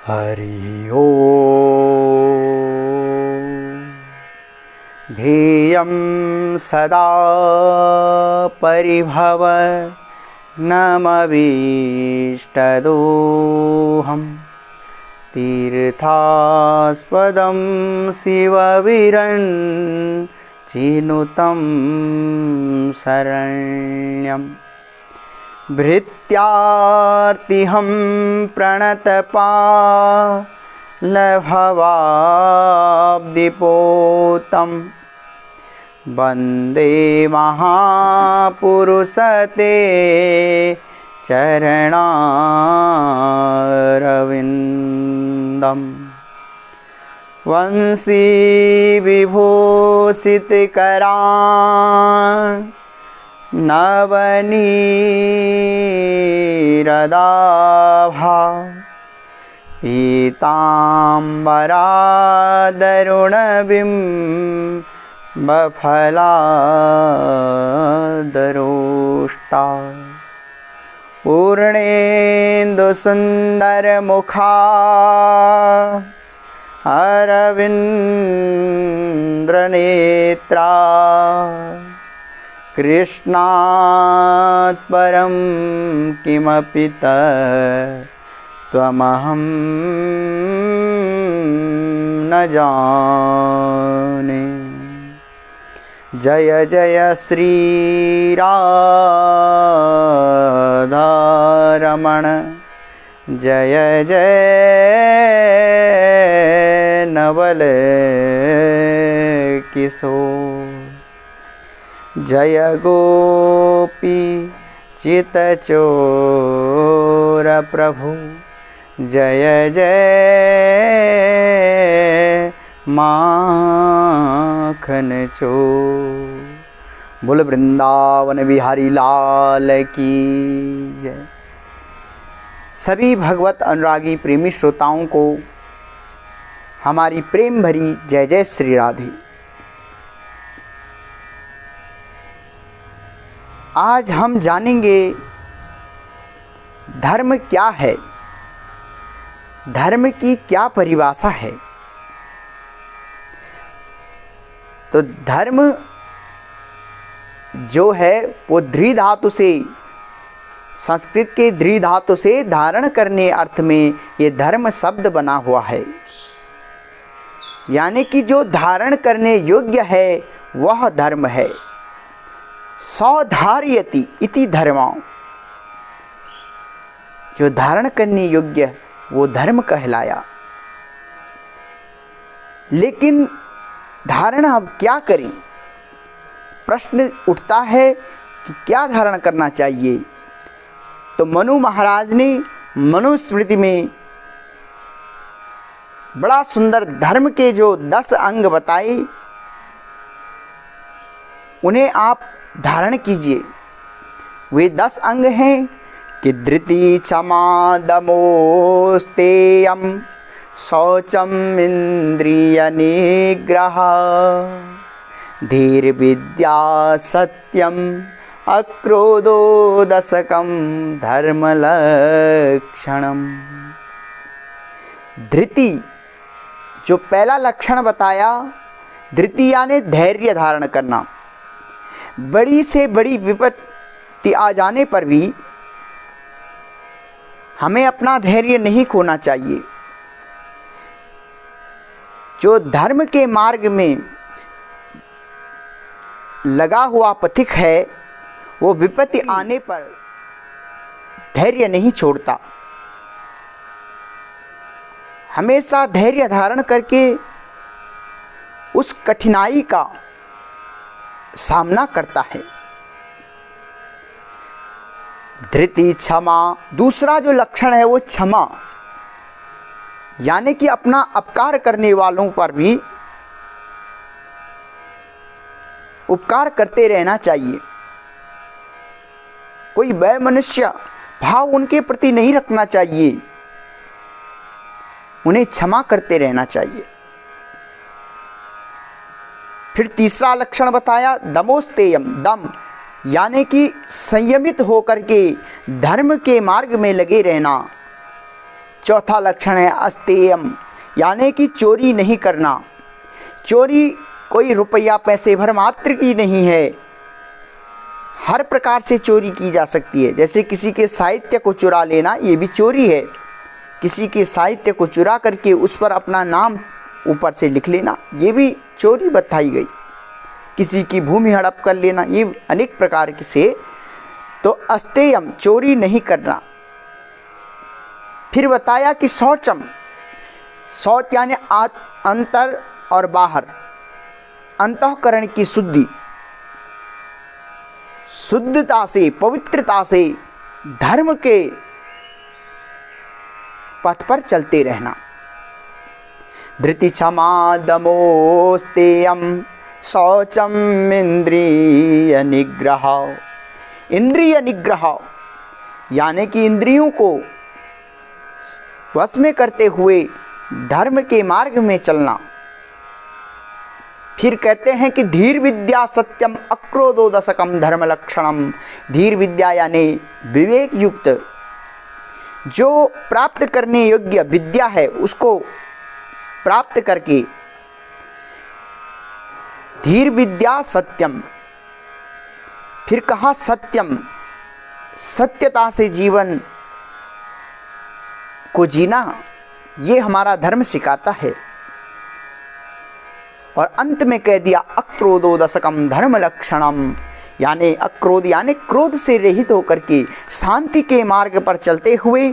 हरि ओम। ध्येयं सदा परिभवनमभीष्टदोहं तीर्थास्पदं शिवविरञ्चिनुतं शरण्यम्। भृत्यार्तिहं प्रणतपालभवाब्धिपोतं वन्दे महापुरुषते चरणारविन्दम्। वंशी विभूषितकरान् नवनीरदाभा पीताम्बरादरुणबिम्बफलादरोष्टा पूर्णेन्दुसुन्दरमुखा अरविन्द्रनेत्रा कृष्णात् परं किमपि त्वमहं न जाने। जय जय श्री राधारमण, जय जय नवल किशोर, जय गोपी चितचोर प्रभु, जय जय माखन चोर। बोल वृंदावन बिहारी लाल की जय। सभी भगवत अनुरागी प्रेमी श्रोताओं को हमारी प्रेम भरी जय जय श्री राधे। आज हम जानेंगे धर्म क्या है, धर्म की क्या परिभाषा है। तो धर्म जो है वो द्रि धातु से, संस्कृत के द्रि धातु से धारण करने अर्थ में ये धर्म शब्द बना हुआ है। यानी कि जो धारण करने योग्य है वह धर्म है। सौधार्यति इति धर्मः, जो धारण करने योग्य वो धर्म कहलाया। लेकिन धारण हम क्या करें? प्रश्न उठता है कि क्या धारण करना चाहिए। तो मनु महाराज ने मनुस्मृति में बड़ा सुंदर धर्म के जो 10 अंग बताए, उन्हें आप धारण कीजिए। वे 10 अंग हैं कि धृति क्षमा दमोस्तेयम शौचम इंद्रिय निग्रह धीर विद्या सत्यम अक्रोधो दशकम धर्म लक्षणम। धृति जो पहला लक्षण बताया, धृति यानी धैर्य धारण करना। बड़ी से बड़ी विपत्ति आ जाने पर भी हमें अपना धैर्य नहीं खोना चाहिए। जो धर्म के मार्ग में लगा हुआ पथिक है वो विपत्ति आने पर धैर्य नहीं छोड़ता, हमेशा धैर्य धारण करके उस कठिनाई का सामना करता है। धृति क्षमा, दूसरा जो लक्षण है वो क्षमा, यानी कि अपना अपकार करने वालों पर भी उपकार करते रहना चाहिए। कोई वैमनस्य भाव उनके प्रति नहीं रखना चाहिए, उन्हें क्षमा करते रहना चाहिए। फिर तीसरा लक्षण बताया दमोस्तेयम, दम यानी कि संयमित होकर के धर्म के मार्ग में लगे रहना। चौथा लक्षण है अस्तेयम, यानी कि चोरी नहीं करना। चोरी कोई रुपया पैसे भर मात्र की नहीं है, हर प्रकार से चोरी की जा सकती है। जैसे किसी के साहित्य को चुरा लेना, ये भी चोरी है। किसी के साहित्य को चुरा करके उस पर अपना नाम ऊपर से लिख लेना, ये भी चोरी बताई गई। किसी की भूमि हड़प कर लेना, ये अनेक प्रकार से। तो अस्तेयम, चोरी नहीं करना। फिर बताया कि शौचम, शौच यानी अंतर और बाहर, अंतःकरण की शुद्धि, शुद्धता से, पवित्रता से धर्म के पथ पर चलते रहना। धृति क्षमा दमोस्तेयम शौचम इंद्रिय निग्रह। इंद्रिय निग्रह यानी कि इंद्रियों को वश में करते हुए धर्म के मार्ग में चलना। फिर कहते हैं कि धीर विद्या सत्यम अक्रोधो दशकम धर्म लक्षणम। धीर विद्या यानी विवेक युक्त, जो प्राप्त करने योग्य विद्या है उसको प्राप्त करके, धीर विद्या सत्यम। फिर कहा सत्यम, सत्यता से जीवन को जीना, ये हमारा धर्म सिखाता है। और अंत में कह दिया अक्रोधो दशकम धर्म लक्षणम, यानी अक्रोध यानी क्रोध से रहित होकर के शांति के मार्ग पर चलते हुए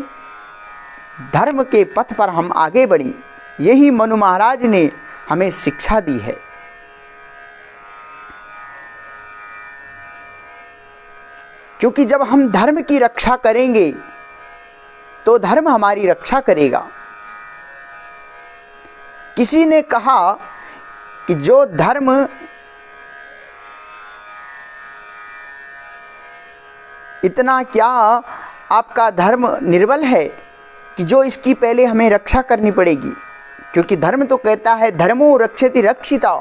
धर्म के पथ पर हम आगे बढ़ें। यही मनु महाराज ने हमें शिक्षा दी है। क्योंकि जब हम धर्म की रक्षा करेंगे तो धर्म हमारी रक्षा करेगा। किसी ने कहा कि जो धर्म इतना क्या आपका धर्म निर्बल है कि जो इसकी पहले हमें रक्षा करनी पड़ेगी। क्योंकि धर्म तो कहता है धर्मो रक्षति रक्षिता,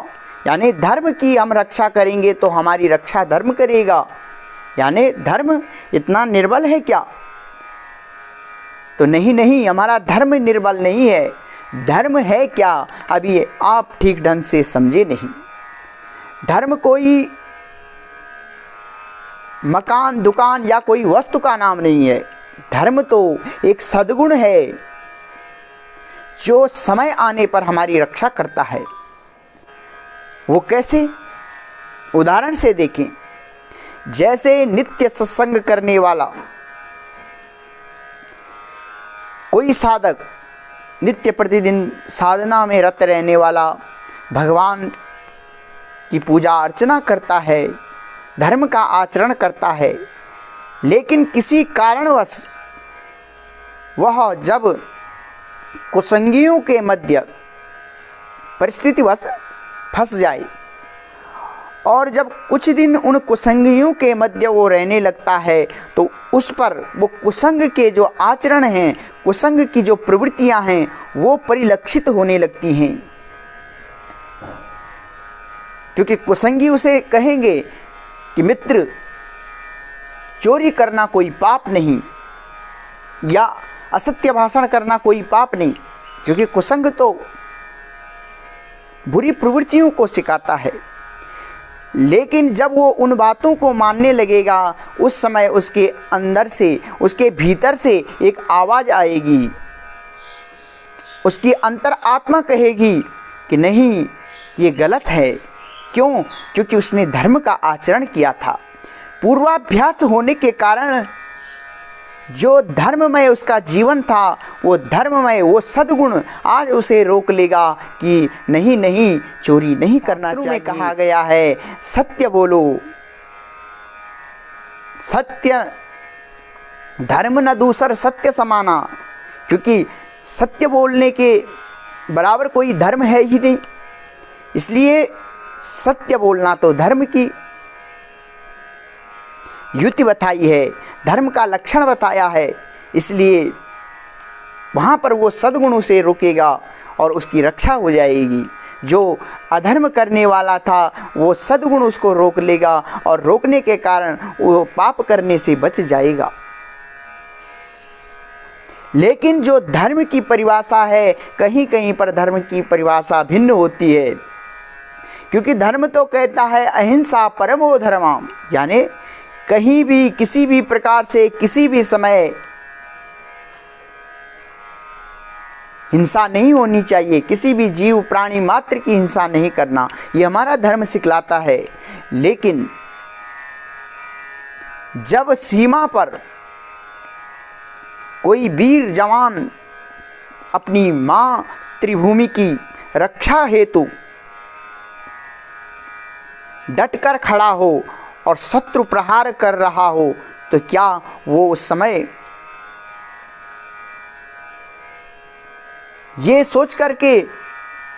यानी धर्म की हम रक्षा करेंगे तो हमारी रक्षा धर्म करेगा। यानी धर्म इतना निर्बल है क्या? तो नहीं, हमारा धर्म निर्बल नहीं है। धर्म है क्या, अभी आप ठीक ढंग से समझे नहीं। धर्म कोई मकान, दुकान या कोई वस्तु का नाम नहीं है। धर्म तो एक सद्गुण है जो समय आने पर हमारी रक्षा करता है। वो कैसे? उदाहरण से देखें। जैसे नित्य सत्संग करने वाला कोई साधक, नित्य प्रतिदिन साधना में रत रहने वाला, भगवान की पूजा अर्चना करता है, धर्म का आचरण करता है, लेकिन किसी कारणवश वह जब कुसंगियों के मध्य परिस्थितिवश फंस जाए और जब कुछ दिन उन कुसंगियों के मध्य वो रहने लगता है तो उस पर वो कुसंग के जो आचरण हैं, कुसंग की जो प्रवृत्तियां हैं, वो परिलक्षित होने लगती हैं। क्योंकि कुसंगी उसे कहेंगे कि मित्र, चोरी करना कोई पाप नहीं या असत्य भाषण करना कोई पाप नहीं, क्योंकि कुसंग तो बुरी प्रवृत्तियों को सिखाता है। लेकिन जब वो उन बातों को मानने लगेगा, उस समय उसके अंदर से, उसके भीतर से एक आवाज़ आएगी, उसकी अंतर आत्मा कहेगी कि नहीं, ये गलत है। क्यों? क्योंकि उसने धर्म का आचरण किया था। पूर्वाभ्यास होने के कारण जो धर्ममय उसका जीवन था, वो धर्ममय, वो सद्गुण आज उसे रोक लेगा कि नहीं, चोरी नहीं करना चाहिए। में कहा गया है सत्य बोलो, सत्य धर्म न दूसर सत्य समाना। क्योंकि सत्य बोलने के बराबर कोई धर्म है ही नहीं, इसलिए सत्य बोलना तो धर्म की युति बताई है, धर्म का लक्षण बताया है। इसलिए वहाँ पर वो सद्गुण उसे रोकेगा और उसकी रक्षा हो जाएगी। जो अधर्म करने वाला था वो सद्गुण उसको रोक लेगा और रोकने के कारण वो पाप करने से बच जाएगा। लेकिन जो धर्म की परिभाषा है, कहीं कहीं पर धर्म की परिभाषा भिन्न होती है, क्योंकि धर्म तो कहता है अहिंसा परमो धर्मम, यानी कहीं भी किसी भी प्रकार से किसी भी समय हिंसा नहीं होनी चाहिए, किसी भी जीव प्राणी मात्र की हिंसा नहीं करना, ये हमारा धर्म सिखलाता है। लेकिन जब सीमा पर कोई वीर जवान अपनी मातृभूमि की रक्षा हेतु डटकर खड़ा हो और शत्रु प्रहार कर रहा हो, तो क्या वो उस समय ये सोच करके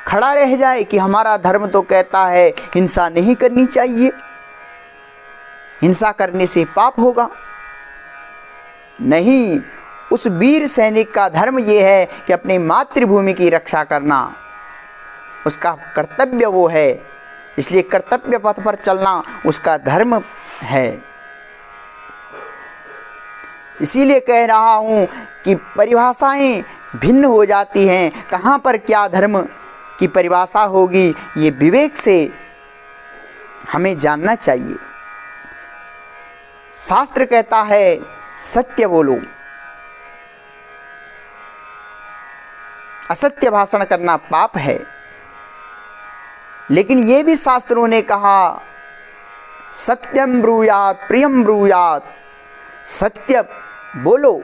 खड़ा रह जाए कि हमारा धर्म तो कहता है हिंसा नहीं करनी चाहिए, हिंसा करने से पाप होगा? नहीं, उस वीर सैनिक का धर्म ये है कि अपनी मातृभूमि की रक्षा करना उसका कर्तव्य वो है, इसलिए कर्तव्य पथ पर चलना उसका धर्म है। इसीलिए कह रहा हूँ कि परिभाषाएं भिन्न हो जाती हैं, कहाँ पर क्या धर्म की परिभाषा होगी, ये विवेक से हमें जानना चाहिए। शास्त्र कहता है सत्य बोलो, असत्य भाषण करना पाप है। लेकिन ये भी शास्त्रों ने कहा सत्यम ब्रूयात प्रियम ब्रूयात, सत्य बोलो,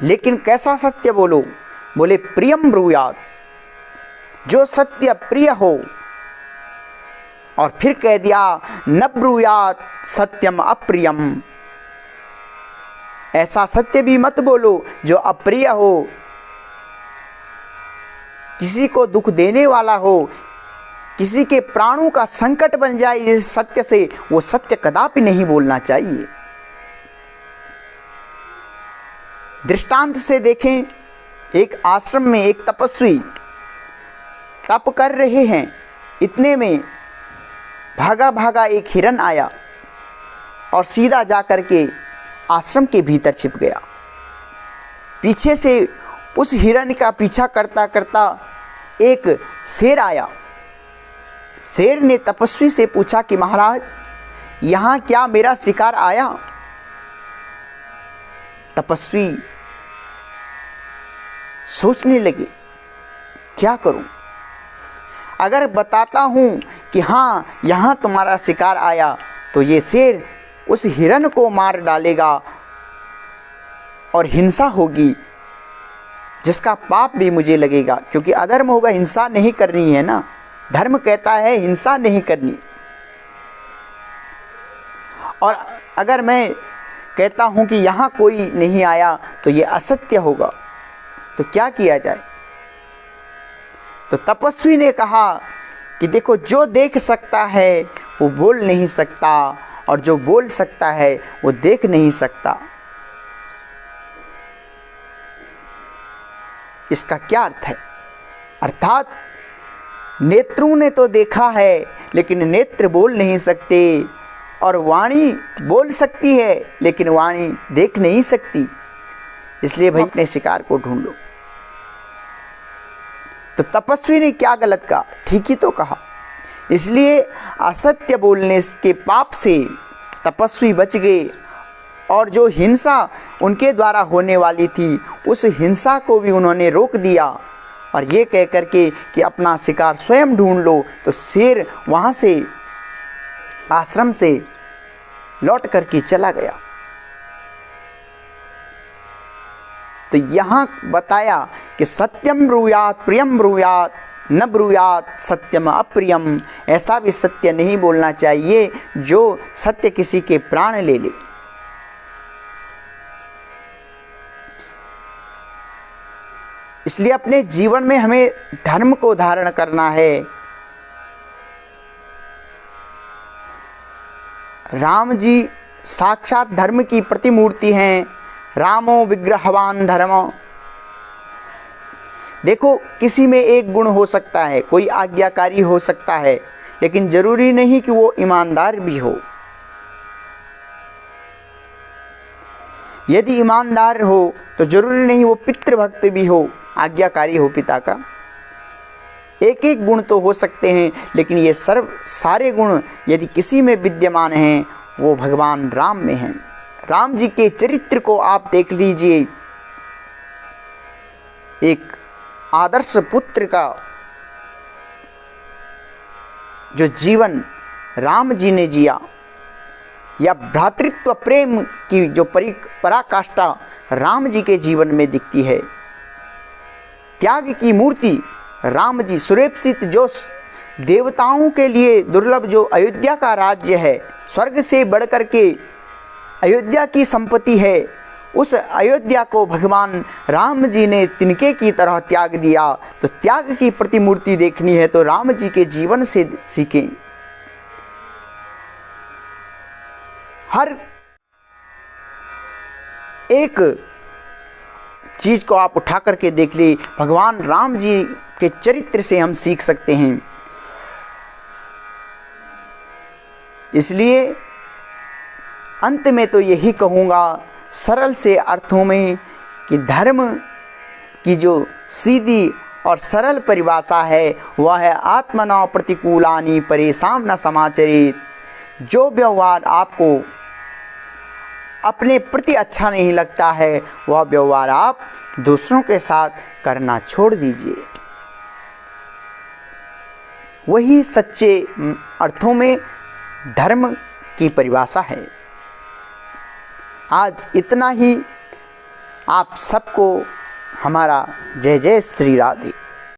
लेकिन कैसा सत्य बोलो? बोले प्रियम ब्रूयात, जो सत्य प्रिय हो। और फिर कह दिया न ब्रूयात सत्यम अप्रियम, ऐसा सत्य भी मत बोलो जो अप्रिय हो, किसी को दुख देने वाला हो, किसी के प्राणों का संकट बन जाए इस सत्य से, वो सत्य कदापि नहीं बोलना चाहिए। दृष्टांत से देखें, एक आश्रम में एक तपस्वी तप कर रहे हैं, इतने में भागा भागा एक हिरन आया और सीधा जा कर के आश्रम के भीतर छिप गया। पीछे से उस हिरन का पीछा करता करता एक शेर आया। शेर ने तपस्वी से पूछा कि महाराज, यहाँ क्या मेरा शिकार आया? तपस्वी सोचने लगे क्या करूं? अगर बताता हूं कि हाँ यहाँ तुम्हारा शिकार आया, तो ये शेर उस हिरन को मार डालेगा और हिंसा होगी, जिसका पाप भी मुझे लगेगा, क्योंकि अधर्म होगा, हिंसा नहीं करनी है ना। धर्म कहता है हिंसा नहीं करनी। और अगर मैं कहता हूं कि यहाँ कोई नहीं आया तो ये असत्य होगा, तो क्या किया जाए? तो तपस्वी ने कहा कि देखो, जो देख सकता है वो बोल नहीं सकता, और जो बोल सकता है वो देख नहीं सकता। इसका क्या अर्थ है? अर्थात नेत्रों ने तो देखा है लेकिन नेत्र बोल नहीं सकते, और वाणी बोल सकती है लेकिन वाणी देख नहीं सकती। इसलिए भाई अपने शिकार को ढूंढ लो। तो तपस्वी ने क्या गलत कहा? ठीक ही तो कहा। इसलिए असत्य बोलने के पाप से तपस्वी बच गए, और जो हिंसा उनके द्वारा होने वाली थी उस हिंसा को भी उन्होंने रोक दिया, और ये कह करके कि अपना शिकार स्वयं ढूंढ लो। तो शेर वहाँ से आश्रम से लौट करके चला गया। तो यहाँ बताया कि सत्यम ब्रूयात प्रियम ब्रूयात न ब्रूयात सत्यम अप्रियम, ऐसा भी सत्य नहीं बोलना चाहिए जो सत्य किसी के प्राण ले ले। इसलिए अपने जीवन में हमें धर्म को धारण करना है। राम जी साक्षात धर्म की प्रतिमूर्ति हैं। रामो विग्रहवान धर्म। देखो, किसी में एक गुण हो सकता है, कोई आज्ञाकारी हो सकता है, लेकिन जरूरी नहीं कि वो ईमानदार भी हो। यदि ईमानदार हो तो जरूरी नहीं वो पितृभक्त भी हो, आज्ञाकारी हो पिता का। एक एक गुण तो हो सकते हैं, लेकिन ये सारे गुण यदि किसी में विद्यमान हैं वो भगवान राम में हैं। राम जी के चरित्र को आप देख लीजिए। एक आदर्श पुत्र का जो जीवन राम जी ने जिया, या भ्रातृत्व प्रेम की जो पराकाष्ठा राम जी के जीवन में दिखती है। त्याग की मूर्ति राम जी, सुरेप्सित जो देवताओं के लिए दुर्लभ जो अयोध्या का राज्य है, स्वर्ग से बढ़कर के अयोध्या की संपत्ति है, उस अयोध्या को भगवान राम जी ने तिनके की तरह त्याग दिया। तो त्याग की प्रतिमूर्ति देखनी है तो राम जी के जीवन से सीखें। हर एक चीज़ को आप उठा करके देख ली, भगवान राम जी के चरित्र से हम सीख सकते हैं। इसलिए अंत में तो यही कहूँगा सरल से अर्थों में कि धर्म की जो सीधी और सरल परिभाषा है वह है आत्मना प्रतिकूलानि परेशान न समाचरित। जो व्यवहार आपको अपने प्रति अच्छा नहीं लगता है वह व्यवहार आप दूसरों के साथ करना छोड़ दीजिए। वही सच्चे अर्थों में धर्म की परिभाषा है। आज इतना ही। आप सबको हमारा जय जय श्री राधे।